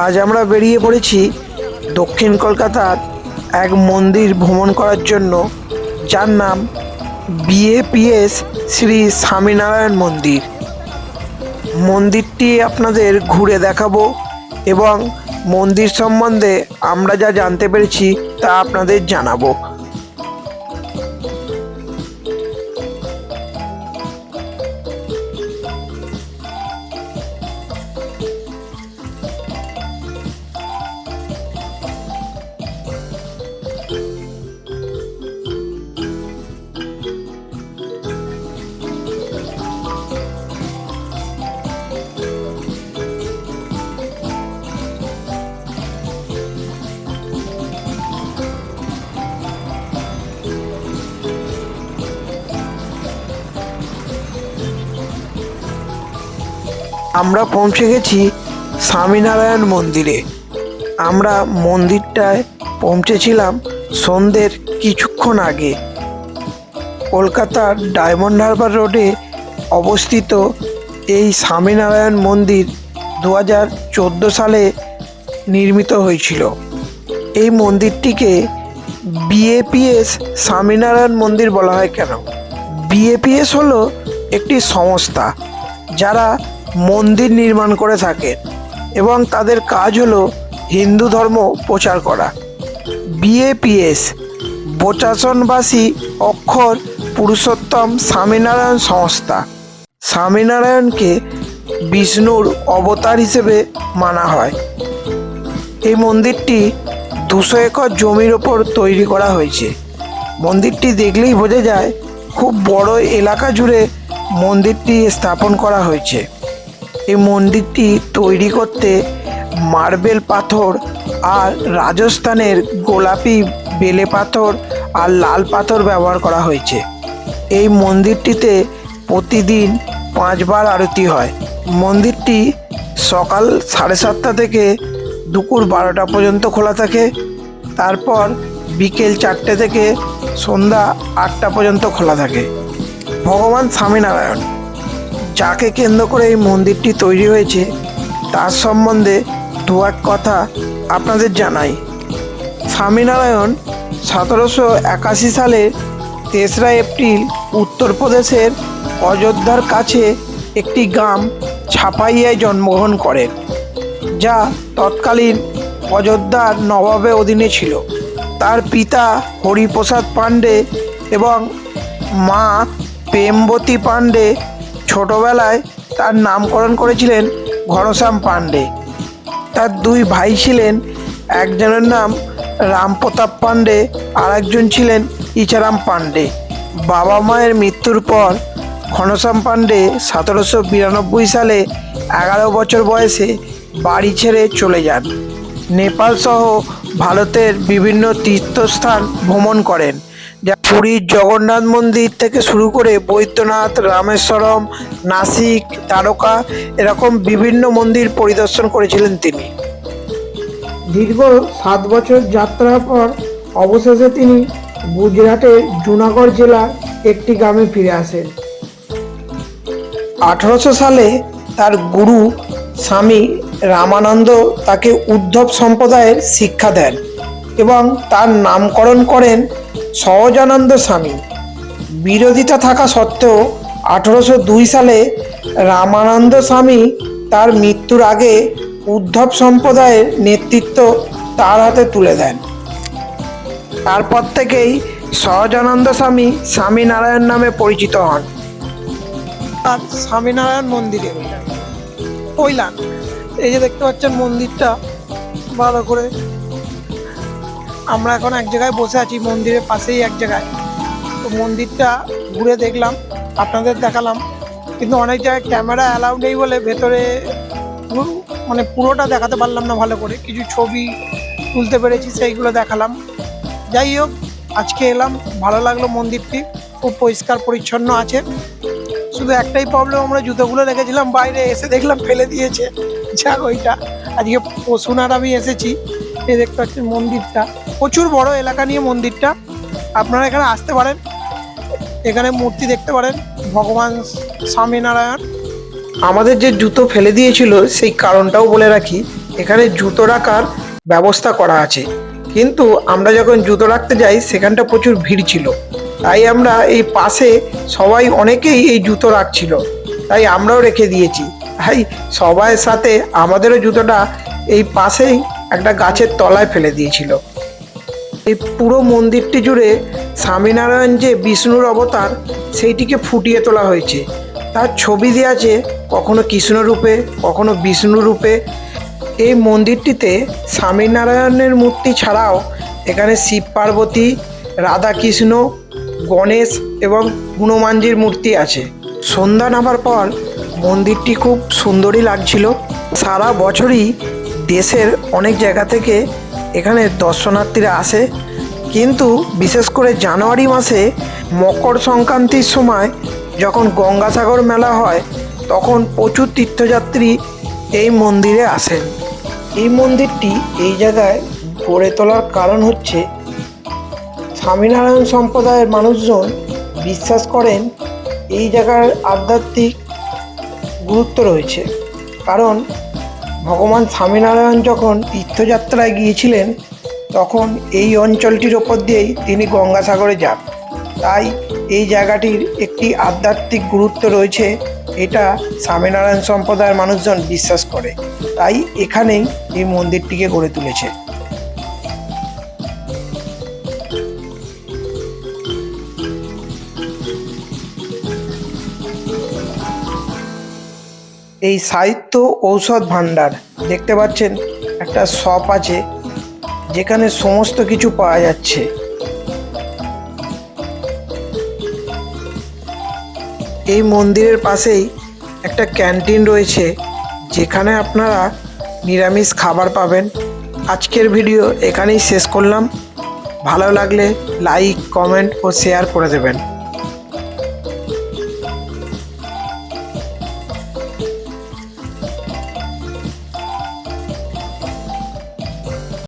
আজ আমরা বেরিয়ে পড়েছি দক্ষিণ কলকাতার এক মন্দির ভ্রমণ করার জন্য, যার নাম বিএপিএস শ্রী স্বামীনারায়ণ মন্দির। মন্দিরটি আপনাদের ঘুরে দেখাবো এবং মন্দির সম্বন্ধে আমরা যা জানতে পেরেছি তা আপনাদের জানাবো। আমরা পৌঁছে গেছি স্বামীনারায়ণ মন্দিরে। আমরা মন্দিরটায় পৌঁছেছিলাম সন্ধ্যের কিছুক্ষণ আগে। কলকাতার ডায়মন্ড হারবার রোডে অবস্থিত এই স্বামীনারায়ণ মন্দির 2014 সালে নির্মিত হয়েছিল। এই মন্দিরটিকে বিএপিএস স্বামীনারায়ণ মন্দির বলা হয় কেন? বিএপিএস হলো একটি সংস্থা যারা মন্দির নির্মাণ করে থাকে এবং তাদের কাজ হলো হিন্দু ধর্ম প্রচার করা। বিএপিএস বোচাসনবাসী অক্ষর পুরুষোত্তম স্বামীনারায়ণ সংস্থা। স্বামীনারায়ণকে বিষ্ণুর অবতার হিসেবে মানা হয়। এই মন্দিরটি 200 একর জমির ওপর তৈরি করা হয়েছে। মন্দিরটি দেখলেই বোঝা যায় খুব বড় এলাকা জুড়ে মন্দিরটি স্থাপন করা হয়েছে। এই মন্দিরটি তৈরি করতে মার্বেল পাথর আর রাজস্থানের গোলাপি বেলে পাথর আর লাল পাথর ব্যবহার করা হয়েছে। এই মন্দিরটিতে প্রতিদিন 5 বার আরতি হয়। মন্দিরটি সকাল 7:30 থেকে দুপুর 12টা পর্যন্ত খোলা থাকে। তারপর বিকেল 4টে থেকে সন্ধ্যা 8টা পর্যন্ত খোলা থাকে। ভগবান স্বামীনারায়ণ, যাকে কেন্দ্র করে এই মন্দিরটি তৈরি হয়েছে, তার সম্বন্ধে দু এক কথা আপনাদের জানাই। স্বামীনারায়ণ 1781 সালে 3রা এপ্রিল উত্তরপ্রদেশের অযোধ্যার কাছে একটি গ্রাম ছাপাইয়ায় জন্মগ্রহণ করেন, যা তৎকালীন অযোধ্যার নবাবের অধীনে ছিল। তার পিতা হরিপ্রসাদ পাণ্ডে এবং মা প্রেমবতী পাণ্ডে ছোটবেলায় তার নামকরণ করেছিলেন ঘনশ্যাম পাণ্ডে। তার 2 ভাই ছিলেন, একজনের নাম রামপ্রতাপ পাণ্ডে আর একজন ছিলেন ইছারাম পাণ্ডে। বাবা মায়ের মৃত্যুর পর ঘনশ্যাম পাণ্ডে 1792 সালে 11 বছর বয়সে বাড়ি ছেড়ে চলে যান। নেপাল সহ ভারতের বিভিন্ন তীর্থস্থান ভ্রমণ করেন, যা পুরীর জগন্নাথ মন্দির থেকে শুরু করে বৈদ্যনাথ, রামেশ্বরম, নাসিক, দ্বারকা এরকম বিভিন্ন মন্দির পরিদর্শন করেছিলেন তিনি। দীর্ঘ 7 বছর যাত্রার পর অবশেষে তিনি গুজরাটের জুনাগড় জেলার একটি গ্রামে ফিরে আসেন। 1800 সালে তার গুরু স্বামী রামানন্দ তাকে উদ্ধব সম্প্রদায়ের শিক্ষা দেন এবং তার নামকরণ করেন সহজানন্দ স্বামী। বিরোধিতা থাকা সত্ত্বেও 1802 সালে রামানন্দ স্বামী তার মৃত্যুর আগে উদ্ধব সম্প্রদায়ের নেতৃত্ব তার হাতে তুলে দেন। তারপর থেকেই সহজানন্দ স্বামী স্বামীনারায়ণ নামে পরিচিত হন। আর স্বামীনারায়ণ মন্দিরে কইলাম, এই যে দেখতে পাচ্ছেন মন্দিরটা ভালো করে। আমরা এখন এক জায়গায় বসে আছি, মন্দিরের পাশেই এক জায়গায়। তো মন্দিরটা ঘুরে দেখলাম, আপনাদের দেখালাম, কিন্তু অনেক জায়গায় ক্যামেরা অ্যালাউ নেই বলে ভেতরে মানে পুরোটা দেখাতে পারলাম না ভালো করে। কিছু ছবি তুলতে পেরেছি, সেইগুলো দেখালাম। যাই হোক, আজকে এলাম, ভালো লাগলো। মন্দিরটি খুব পরিষ্কার পরিচ্ছন্ন আছে। শুধু একটাই প্রবলেম, আমরা জুতোগুলো রেখেছিলাম বাইরে, এসে দেখলাম ফেলে দিয়েছে। যাক, ওইটা আজকে পশুনার আমি এসেছি। এই দেখতে পাচ্ছেন মন্দিরটা প্রচুর বড় এলাকা নিয়ে মন্দিরটা। আপনারা এখানে আসতে পারেন, এখানে মূর্তি দেখতে পারেন ভগবান স্বামীনারায়ণ। আমাদের যে জুতো ফেলে দিয়েছিল সেই কারণটাও বলে রাখি। এখানে জুতো রাখার ব্যবস্থা করা আছে, কিন্তু আমরা যখন জুতো রাখতে যাই সেখানটা প্রচুর ভিড় ছিল, তাই আমরা এই পাশে সবাই অনেকেই এই জুতো রাখছিল, তাই আমরাও রেখে দিয়েছি। তাই সবার সাথে আমাদেরও জুতোটা এই পাশেই একটা গাছের তলায় ফেলে দিয়েছিল। এই পুরো মন্দিরটি জুড়ে স্বামীনারায়ণ যে বিষ্ণুর অবতার সেইটিকে ফুটিয়ে তোলা হয়েছে। তার ছবি দেওয়া আছে, কখনো কৃষ্ণ রূপে, কখনো বিষ্ণু রূপে। এই মন্দিরটিতে স্বামীনারায়ণের মূর্তি ছাড়াও এখানে শিব পার্বতী, রাধাকৃষ্ণ, গণেশ এবং হনুমানজির মূর্তি আছে। সন্ধ্যা নামার পর মন্দিরটি খুব সুন্দরই লাগছিল। সারা বছরই দেশের অনেক জায়গা থেকে এখানে দর্শনার্থীরা আসে, কিন্তু বিশেষ করে জানুয়ারি মাসে মকর সংক্রান্তির সময় যখন গঙ্গাসাগর মেলা হয় তখন প্রচুর তীর্থযাত্রী এই মন্দিরে আসেন। এই মন্দিরটি এই জায়গায় গড়ে তোলার কারণ হচ্ছে স্বামীনারায়ণ সম্প্রদায়ের মানুষজন বিশ্বাস করেন এই জায়গার আধ্যাত্মিক গুরুত্ব রয়েছে। কারণ ভগবান স্বামীনারায়ণ যখন তীর্থযাত্রায় গিয়েছিলেন তখন এই অঞ্চলটির ওপর দিয়েই তিনি গঙ্গাসাগরে যান, তাই এই জায়গাটির একটি আধ্যাত্মিক গুরুত্ব রয়েছে, এটা স্বামীনারায়ণ সম্প্রদায়ের মানুষজন বিশ্বাস করে, তাই এখানেই এই মন্দিরটিকে গড়ে তুলেছে। এই সাহিত্য ঔষধ ভাণ্ডার দেখতে পাচ্ছেন, একটা শপ আছে যেখানে সমস্ত কিছু পাওয়া যাচ্ছে। এই মন্দিরের পাশেই একটা ক্যান্টিন রয়েছে যেখানে আপনারা নিরামিষ খাবার পাবেন। আজকের ভিডিও এখানেই শেষ করলাম। ভালো লাগলে লাইক, কমেন্ট ও শেয়ার করে দেবেন।